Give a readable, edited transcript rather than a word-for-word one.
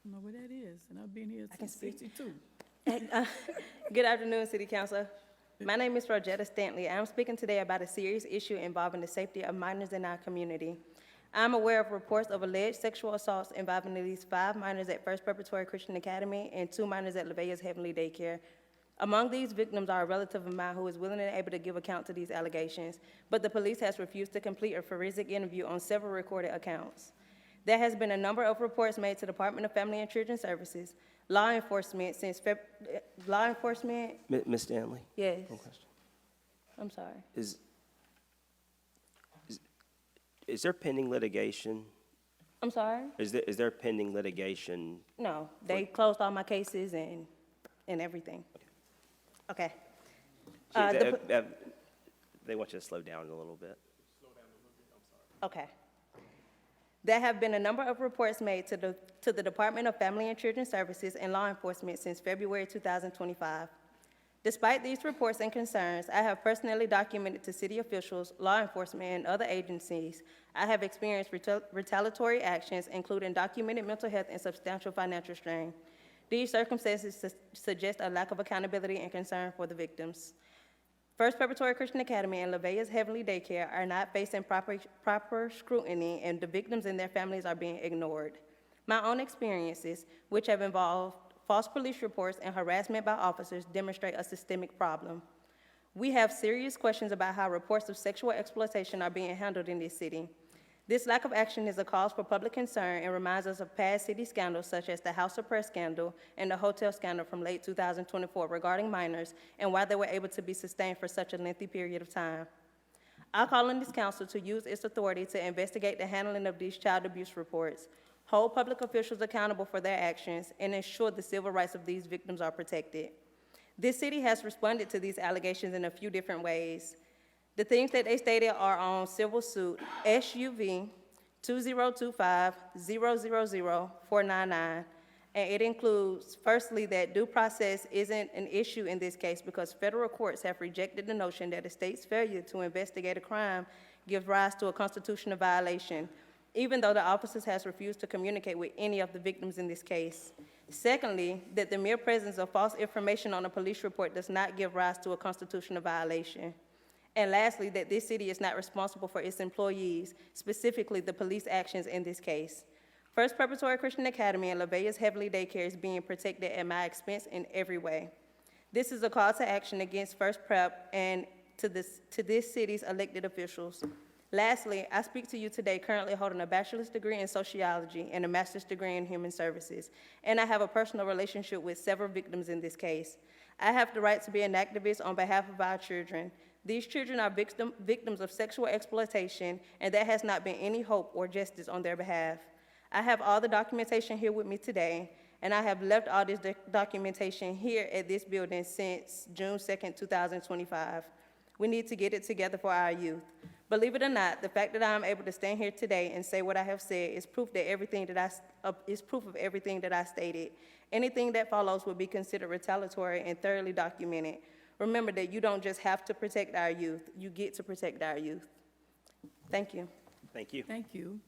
don't know where that is, and I've been here can since speak. '62. Good afternoon, City Council. My name is Rogetta Stanley. I'm speaking today about a serious issue involving the safety of minors in our community. I'm aware of reports of alleged sexual assaults involving at least 5 minors at First Preparatory Christian Academy and 2 minors at LaVella's Heavenly Daycare. Among these victims are a relative of mine who is willing and able to give account to these allegations, but the police has refused to complete a forensic interview on several recorded accounts. There has been a number of reports made to the Department of Family and Children Services, law enforcement Ms. Stanley? Yes. One question. I'm sorry. Is there pending litigation? I'm sorry? Is there pending litigation? No, they closed all my cases and everything. Okay. They want you to slow down a little bit. Okay. There have been a number of reports made to the Department of Family and Children Services and law enforcement since February 2025. Despite these reports and concerns, I have personally documented to city officials, law enforcement, and other agencies I have experienced retaliatory actions, including documented mental health and substantial financial strain. These circumstances suggest a lack of accountability and concern for the victims. First Preparatory Christian Academy and LaVella's Heavenly Daycare are not facing proper scrutiny, and the victims and their families are being ignored. My own experiences, which have involved false police reports and harassment by officers, demonstrate a systemic problem. We have serious questions about how reports of sexual exploitation are being handled in this city. This lack of action is a cause for public concern and reminds us of past city scandals such as the House of Press scandal and the hotel scandal from late 2024 regarding minors and why they were able to be sustained for such a lengthy period of time. I call on this council to use its authority to investigate the handling of these child abuse reports, hold public officials accountable for their actions, and ensure the civil rights of these victims are protected. This city has responded to these allegations in a few different ways. The things that they stated are on civil suit SUV 2025-000-499, and it includes, firstly, that due process isn't an issue in this case because federal courts have rejected the notion that a state's failure to investigate a crime gives rise to a constitutional violation, even though the officers has refused to communicate with any of the victims in this case. Secondly, that the mere presence of false information on a police report does not give rise to a constitutional violation. And lastly, that this city is not responsible for its employees, specifically the police actions in this case. First Preparatory Christian Academy and LaVella's Heavenly Daycare is being protected at my expense in every way. This is a call to action against First Prep and to this city's elected officials. Lastly, I speak to you today currently holding a bachelor's degree in sociology and a master's degree in human services, and I have a personal relationship with several victims in this case. I have the right to be an activist on behalf of our children. These children are victims of sexual exploitation, and there has not been any hope or justice on their behalf. I have all the documentation here with me today, and I have left all this documentation here at this building since June 2nd, 2025. We need to get it together for our youth. Believe it or not, the fact that I am able to stand here today and say what I have said is proof of everything that I stated. Anything that follows will be considered retaliatory and thoroughly documented. Remember that you don't just have to protect our youth, you get to protect our youth. Thank you. Thank you. Thank you.